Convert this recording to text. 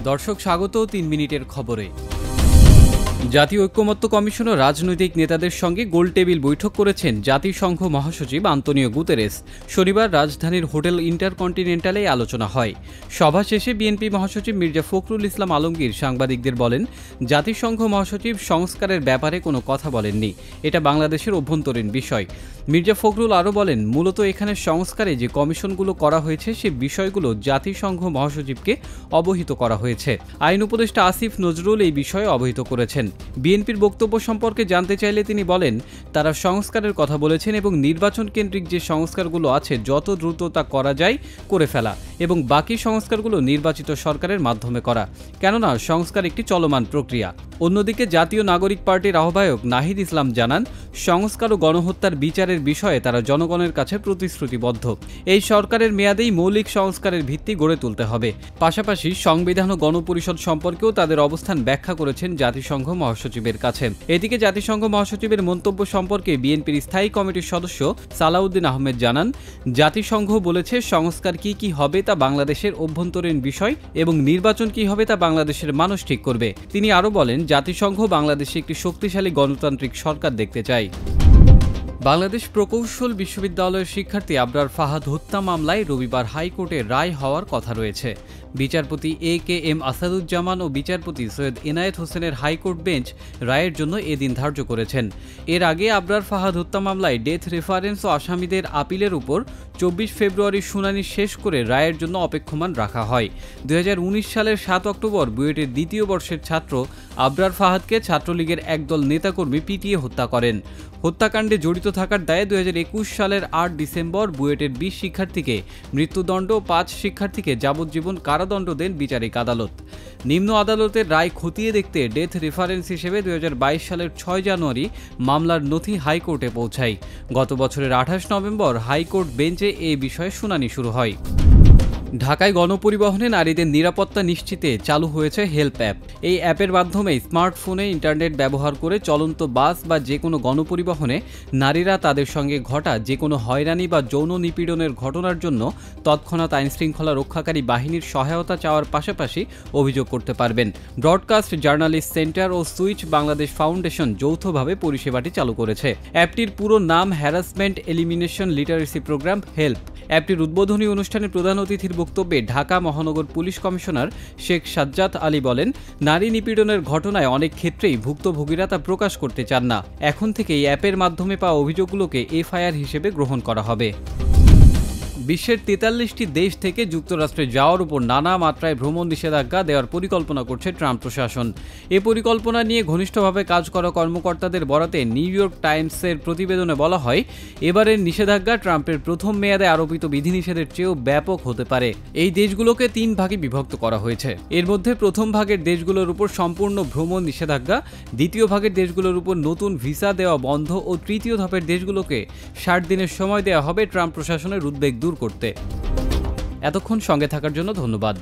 দর্শক স্বাগত ৩ মিনিটের খবরে। জাতীয় ঐক্যমত্য কমিশন ও রাজনৈতিক নেতাদের সঙ্গে গোলটেবিল বৈঠক করেছেন জাতিসংঘ মহাসচিব আন্তোনিও গুতেরেস। শনিবার রাজধানীর হোটেল ইন্টারকন্টিনেন্টালে আলোচনা হয়। সভা শেষে বিএনপি মহাসচিব মির্জা ফখরুল ইসলাম আলমগীর সাংবাদিকদের বলেন, জাতিসংঘ মহাসচিব সংস্কারের ব্যাপারে কোনো কথা বলেননি, এটা বাংলাদেশের অভ্যন্তরীণ বিষয়। মির্জা ফখরুল আরও বলেন, মূলত এখানে সংস্কারে যে কমিশনগুলো করা হয়েছে সে বিষয়গুলো জাতিসংঘ মহাসচিবকে অবহিত করা হয়েছে। আইন উপদেষ্টা আসিফ নজরুল এই বিষয়ে অবহিত করেছেন। বিএনপির বক্তব্য সম্পর্কে জানতে চাইলে তিনি বলেন, তারা সংস্কারের কথা বলেছেন এবং নির্বাচন কেন্দ্রিক যে সংস্কারগুলো আছে যত দ্রুত তা করা যায় করে ফেলা এবং বাকি সংস্কারগুলো নির্বাচিত সরকারের মাধ্যমে করা, কেননা সংস্কার একটি চলমান প্রক্রিয়া। অন্যদিকে জাতীয় নাগরিক পার্টির আহ্বায়ক নাহিদ ইসলাম জানান, সংস্কার ও গণহত্যার বিচারের বিষয়ে তারা জনগণের কাছে প্রতিশ্রুতিবদ্ধ। এই সরকারের মেয়াদেই মৌলিক সংস্কারের ভিত্তি গড়ে তুলতে হবে। পাশাপাশি সংবিধান ও গণপরিষদ সম্পর্কেও তাদের অবস্থান ব্যাখ্যা করেছেন জাতিসংঘ মহাসচিবের কাছে। এদিকে জাতিসংঘ মহাসচিবের মন্তব্য সম্পর্কে বিএনপির স্থায়ী কমিটির সদস্য সালাউদ্দিন আহমেদ জানান, জাতিসংঘ বলেছে সংস্কার কি হবে তা বাংলাদেশের অভ্যন্তরীণ বিষয় এবং নির্বাচন কি হবে তা বাংলাদেশের মানুষ ঠিক করবে। তিনি আরও বলেন, জাতিসংঘ বাংলাদেশে একটি শক্তিশালী গণতান্ত্রিক সরকার দেখতে চায়। বাংলাদেশ প্রকৌশল বিশ্ববিদ্যালয়ের শিক্ষার্থী আবরার ফাহাদ হত্যা মামলায় রবিবার হাইকোর্টে রায় হওয়ার কথা রয়েছে। বিচারপতি এ.কে.এম. আসাদুজ্জামান ও বিচারপতি সৈয়দ এনায়েত হোসেনের হাইকোর্ট বেঞ্চ রায়ের জন্য এদিন ধার্য করেছেন। এর আগে আবরার ফাহাদ হত্যা মামলায় ডেথ রেফারেন্স ও আসামিদের আপিলের উপর 24 ফেব্রুয়ারি শুনানি শেষ করে রায়ের জন্য অপেক্ষমান রাখা হয়। 2019 সালের 7 অক্টোবর বুয়েটের দ্বিতীয় বর্ষের ছাত্র আবরার ফাহাদকে ছাত্রলীগের একদল নেতাকর্মী পিটিয়ে হত্যা করেন। হত্যাকাণ্ডে জড়িত থাকার দায়ে 2021 সালের 8 ডিসেম্বর বুয়েটের 20 শিক্ষার্থীকে মৃত্যুদণ্ড ও 5 শিক্ষার্থীকে যাবজ্জীবন কারাদণ্ড দেন বিচারিক আদালত। নিম্ন আদালতের রায় খতিয়ে দেখতে ডেথ রেফারেন্স হিসেবে 2022 সালের 6 জানুয়ারি মামলার নথি হাইকোর্টে পৌঁছায়। গত বছরের 28 নভেম্বর হাইকোর্ট বেঞ্চে এ বিষয়ে শুনানি শুরু হয়। ঢাকায় গণপরিবহনে নারীদের নিরাপত্তা নিশ্চিতে চালু হয়েছে হেল্প অ্যাপ। এই অ্যাপের মাধ্যমে স্মার্টফোনে ইন্টারনেট ব্যবহার করে চলন্ত বাস বা যে কোনো গণপরিবহনে নারীরা তাদের সঙ্গে ঘটা যে কোনো হয়রানি বা যৌন নিপীড়নের ঘটনার জন্য তৎক্ষণাৎ আইনশৃঙ্খলা রক্ষাকারী বাহিনীর সহায়তা চাওয়ার পাশাপাশি অভিযোগ করতে পারবেন। ব্রডকাস্ট জার্নালিস্ট সেন্টার ও সুইচ বাংলাদেশ ফাউন্ডেশন যৌথভাবে পরিষেবাটি চালু করেছে। অ্যাপটির পুরো নাম harassment elimination literacy programme help. অ্যাপটির উদ্বোধনী অনুষ্ঠানে প্রধান অতিথির বক্তব্যে ঢাকা মহানগর পুলিশ কমিশনার শেখ সাজ্জাদ আলী বলেন, নারী নিপীড়নের ঘটনায় অনেক ক্ষেত্রেই ভুক্তভোগীরা তা প্রকাশ করতে চান না। এখন থেকে এই অ্যাপের মাধ্যমে পাওয়া অভিযোগগুলোকে এফআইআর হিসেবে গ্রহণ করা হবে। বিশ্বের 43টি দেশ থেকে যুক্তরাষ্ট্রে যাওয়ার উপর নানা মাত্রায় ভ্রমণ নিষেধাজ্ঞা দেওয়ার পরিকল্পনা করছে ট্রাম্প প্রশাসন। এ পরিকল্পনা নিয়ে ঘনিষ্ঠভাবে কাজ করা কর্মকর্তাদের বরাতে নিউ ইয়র্ক টাইমসের প্রতিবেদনে বলা হয়, এবারের নিষেধাজ্ঞা ট্রাম্পের প্রথম মেয়াদে আরোপিত বিধিনিষেধের চেয়েও ব্যাপক হতে পারে। এই দেশগুলোকে 3 ভাগে বিভক্ত করা হয়েছে। এর মধ্যে প্রথম ভাগের দেশগুলোর উপর সম্পূর্ণ ভ্রমণ নিষেধাজ্ঞা, দ্বিতীয় ভাগের দেশগুলোর উপর নতুন ভিসা দেওয়া বন্ধ ও তৃতীয় ধাপের দেশগুলোকে 60 দিনের সময় দেওয়া হবে ট্রাম্প প্রশাসনের উদ্বেগ দূর করতে। এতক্ষণ সঙ্গে থাকার জন্য ধন্যবাদ।